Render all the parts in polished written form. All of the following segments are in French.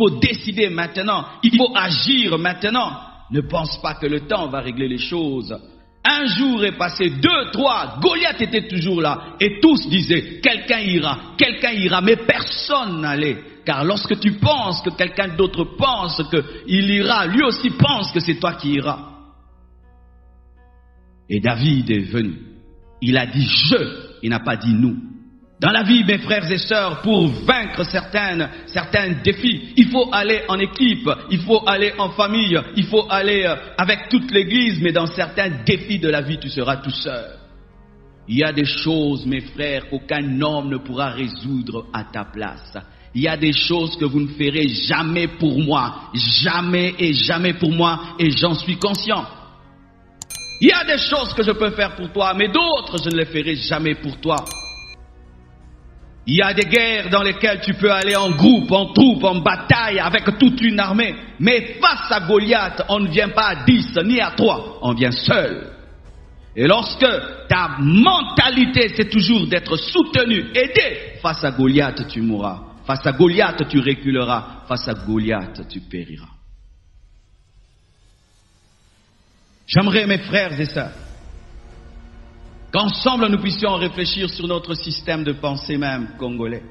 faut décider maintenant. Il faut agir maintenant. Ne pense pas que le temps va régler les choses. Un jour est passé, 2, 3, Goliath était toujours là. Et tous disaient, quelqu'un ira, mais personne n'allait. Car lorsque tu penses que quelqu'un d'autre pense qu'il ira, lui aussi pense que c'est toi qui iras. Et David est venu. Il a dit il n'a pas dit nous. Dans la vie, mes frères et sœurs, pour vaincre certains défis, il faut aller en équipe, il faut aller en famille, il faut aller avec toute l'église, mais dans certains défis de la vie, tu seras tout seul. Il y a des choses, mes frères, qu'aucun homme ne pourra résoudre à ta place. Il y a des choses que vous ne ferez jamais pour moi, jamais et jamais pour moi, et j'en suis conscient. Il y a des choses que je peux faire pour toi, mais d'autres, je ne les ferai jamais pour toi. Il y a des guerres dans lesquelles tu peux aller en groupe, en troupe, en bataille, avec toute une armée. Mais face à Goliath, on ne vient pas à 10 ni à 3, on vient seul. Et lorsque ta mentalité, c'est toujours d'être soutenu, aidé, face à Goliath, tu mourras. Face à Goliath, tu reculeras. Face à Goliath, tu périras. J'aimerais, mes frères et sœurs, qu'ensemble nous puissions réfléchir sur notre système de pensée même congolais.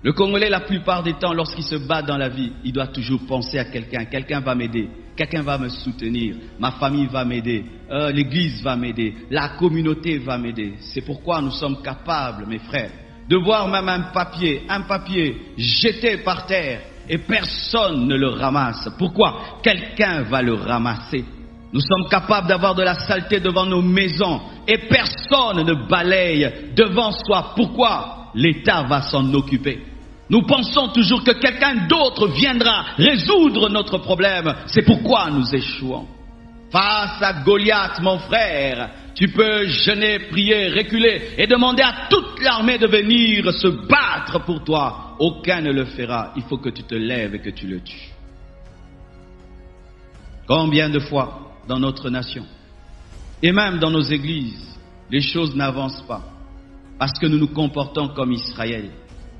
Le Congolais, la plupart des temps, lorsqu'il se bat dans la vie, il doit toujours penser à quelqu'un. Quelqu'un va m'aider, quelqu'un va me soutenir, ma famille va m'aider, l'église va m'aider, la communauté va m'aider. C'est pourquoi nous sommes capables, mes frères, de voir même un papier jeté par terre et personne ne le ramasse. Pourquoi? Quelqu'un va le ramasser. Nous sommes capables d'avoir de la saleté devant nos maisons et personne ne balaye devant soi. Pourquoi? L'État va s'en occuper. Nous pensons toujours que quelqu'un d'autre viendra résoudre notre problème. C'est pourquoi nous échouons. Face à Goliath, mon frère, tu peux jeûner, prier, reculer et demander à toute l'armée de venir se battre pour toi. Aucun ne le fera. Il faut que tu te lèves et que tu le tues. Combien de fois dans notre nation et même dans nos églises, les choses n'avancent pas parce que nous nous comportons comme Israël.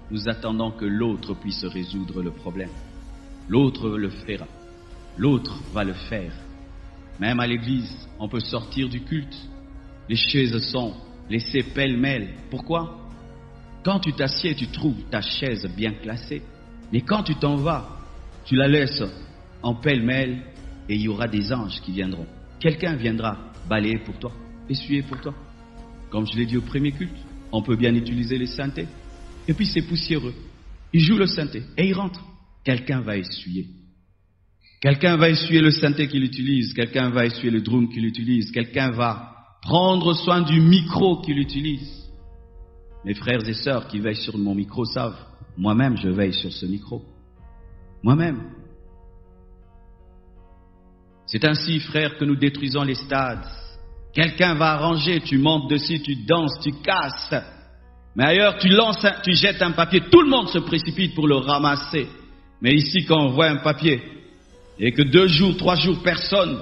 Nous attendons que l'autre puisse résoudre le problème. L'autre le fera. L'autre va le faire. Même à l'église, on peut sortir du culte. Les chaises sont laissées pêle-mêle. Pourquoi? Quand tu t'assieds, tu trouves ta chaise bien classée. Mais quand tu t'en vas, tu la laisses en pêle-mêle. Et il y aura des anges qui viendront. Quelqu'un viendra balayer pour toi, essuyer pour toi. Comme je l'ai dit au premier culte, on peut bien utiliser les synthés. Et puis c'est poussiéreux. Il joue le synthé et il rentre. Quelqu'un va essuyer. Quelqu'un va essuyer le synthé qu'il utilise. Quelqu'un va essuyer le drum qu'il utilise. Quelqu'un va prendre soin du micro qu'il utilise. Mes frères et sœurs qui veillent sur mon micro savent, moi-même je veille sur ce micro. Moi-même. C'est ainsi, frère, que nous détruisons les stades. Quelqu'un va arranger, tu montes dessus, tu danses, tu casses. Mais ailleurs, tu jettes un papier, tout le monde se précipite pour le ramasser. Mais ici, quand on voit un papier, et que 2 jours, 3 jours, personne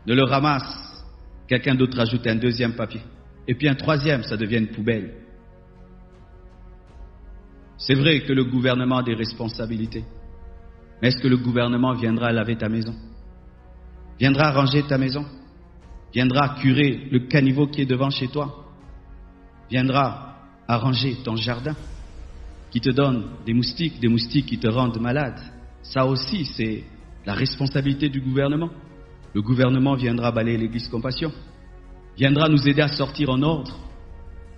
ne le ramasse, quelqu'un d'autre ajoute un deuxième papier. Et puis un troisième, ça devient une poubelle. C'est vrai que le gouvernement a des responsabilités. Mais est-ce que le gouvernement viendra laver ta maison? Viendra ranger ta maison? Viendra curer le caniveau qui est devant chez toi? Viendra arranger ton jardin? Qui te donne des moustiques qui te rendent malade? Ça aussi, c'est la responsabilité du gouvernement. Le gouvernement viendra balayer l'église Compassion. Viendra nous aider à sortir en ordre.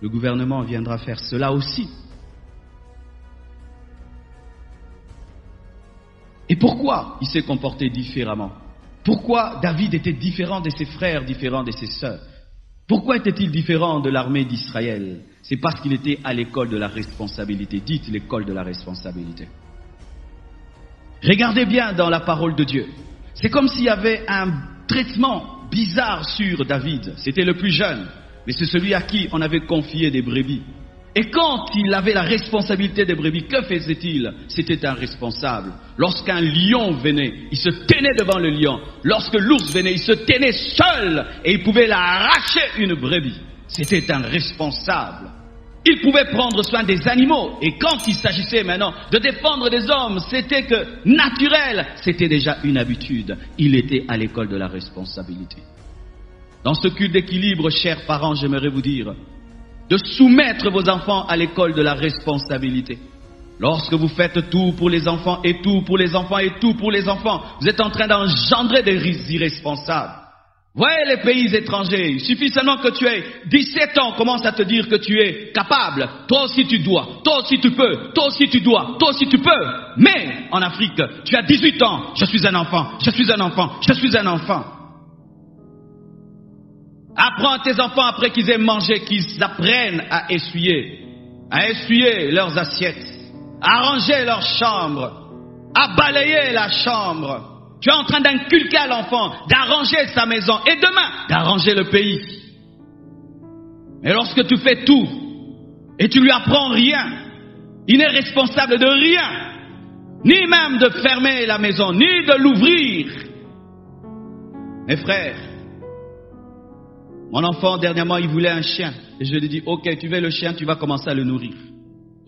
Le gouvernement viendra faire cela aussi. Et pourquoi il s'est comporté différemment? Pourquoi David était différent de ses frères, différent de ses sœurs? Pourquoi était-il différent de l'armée d'Israël? C'est parce qu'il était à l'école de la responsabilité. Dites l'école de la responsabilité. Regardez bien dans la parole de Dieu. C'est comme s'il y avait un traitement bizarre sur David. C'était le plus jeune, mais c'est celui à qui on avait confié des brebis. Et quand il avait la responsabilité des brebis, que faisait-il? C'était un responsable. Lorsqu'un lion venait, il se tenait devant le lion. Lorsque l'ours venait, il se tenait seul et il pouvait l'arracher une brebis. C'était un responsable. Il pouvait prendre soin des animaux. Et quand il s'agissait maintenant de défendre des hommes, c'était que naturel. C'était déjà une habitude. Il était à l'école de la responsabilité. Dans ce culte d'équilibre, chers parents, j'aimerais vous dire de soumettre vos enfants à l'école de la responsabilité. Lorsque vous faites tout pour les enfants et tout pour les enfants et tout pour les enfants, vous êtes en train d'engendrer des irresponsables. Voyez les pays étrangers, il suffit seulement que tu aies 17 ans, commence à te dire que tu es capable. Toi aussi tu dois, toi aussi tu peux, toi aussi tu dois, toi aussi tu peux. Mais en Afrique, tu as 18 ans, je suis un enfant, je suis un enfant, je suis un enfant. Apprends à tes enfants après qu'ils aient mangé, qu'ils apprennent à essuyer leurs assiettes, à ranger leur chambre, à balayer la chambre. Tu es en train d'inculquer à l'enfant d'arranger sa maison et demain d'arranger le pays. Et lorsque tu fais tout et tu lui apprends rien, il n'est responsable de rien, ni même de fermer la maison, ni de l'ouvrir. Mes frères, mon enfant dernièrement il voulait un chien et je lui ai dit ok, tu veux le chien, tu vas commencer à le nourrir.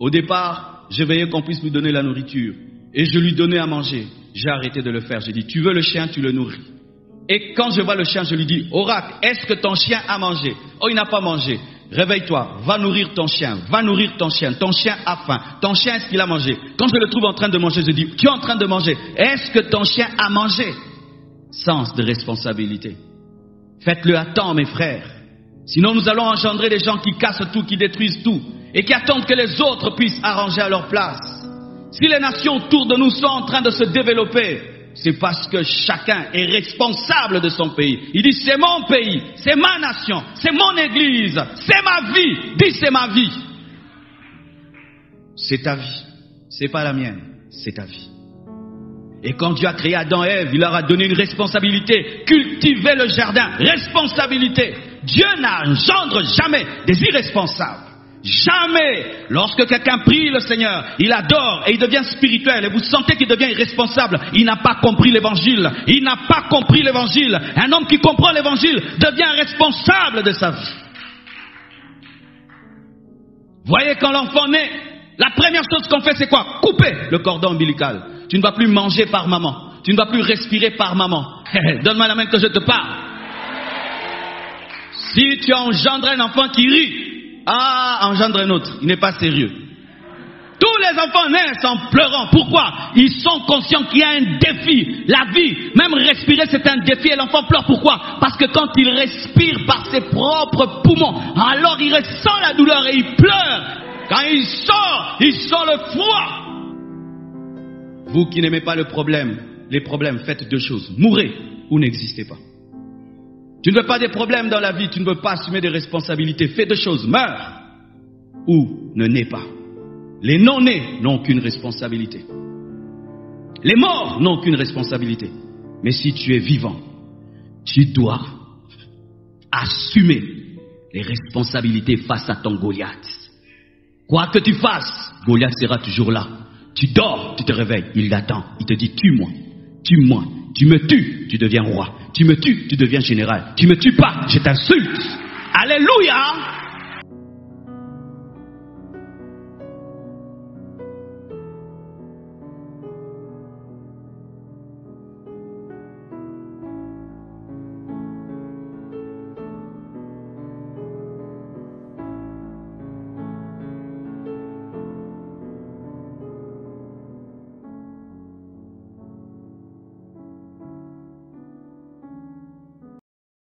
Au départ, je veillais qu'on puisse lui donner la nourriture et je lui donnais à manger. J'ai arrêté de le faire. J'ai dit, tu veux le chien, tu le nourris. Et quand je vois le chien, je lui dis, Oracle, est-ce que ton chien a mangé? Oh, il n'a pas mangé. Réveille-toi, va nourrir ton chien, va nourrir ton chien. Ton chien a faim. Ton chien, est-ce qu'il a mangé? Quand je le trouve en train de manger, je dis, tu es en train de manger. Est-ce que ton chien a mangé? Sens de responsabilité. Faites-le à temps, mes frères. Sinon, nous allons engendrer des gens qui cassent tout, qui détruisent tout, et qui attendent que les autres puissent arranger à leur place. Si les nations autour de nous sont en train de se développer, c'est parce que chacun est responsable de son pays. Il dit, c'est mon pays, c'est ma nation, c'est mon église, c'est ma vie. Dis, c'est ma vie. C'est ta vie. C'est pas la mienne, c'est ta vie. Et quand Dieu a créé Adam et Ève, il leur a donné une responsabilité. Cultiver le jardin, responsabilité. Dieu n'engendre jamais des irresponsables. Jamais. Lorsque quelqu'un prie le Seigneur, il adore et il devient spirituel et vous sentez qu'il devient irresponsable, il n'a pas compris l'évangile. Il n'a pas compris l'évangile. Un homme qui comprend l'évangile devient responsable de sa vie. Voyez, quand l'enfant naît, la première chose qu'on fait c'est quoi? Couper le cordon ombilical. Tu ne vas plus manger par maman. Tu ne vas plus respirer par maman. Donne-moi la main que je te parle. Si tu engendres un enfant qui rit, engendre un autre, il n'est pas sérieux. Tous les enfants naissent en pleurant. Pourquoi? Ils sont conscients qu'il y a un défi. La vie, même respirer, c'est un défi. Et l'enfant pleure. Pourquoi? Parce que quand il respire par ses propres poumons, alors il ressent la douleur et il pleure. Quand il sort le froid. Vous qui n'aimez pas les problèmes, faites deux choses. Mourrez ou n'existez pas. Tu ne veux pas des problèmes dans la vie, tu ne veux pas assumer des responsabilités. Fais deux choses, meurs ou ne nais pas. Les non-nés n'ont aucune responsabilité. Les morts n'ont aucune responsabilité. Mais si tu es vivant, tu dois assumer les responsabilités face à ton Goliath. Quoi que tu fasses, Goliath sera toujours là. Tu dors, tu te réveilles, il l'attend, il te dit tue-moi, tue-moi. Tu me tues, tu deviens roi. Tu me tues, tu deviens général. Tu me tues pas, je t'insulte. Alléluia.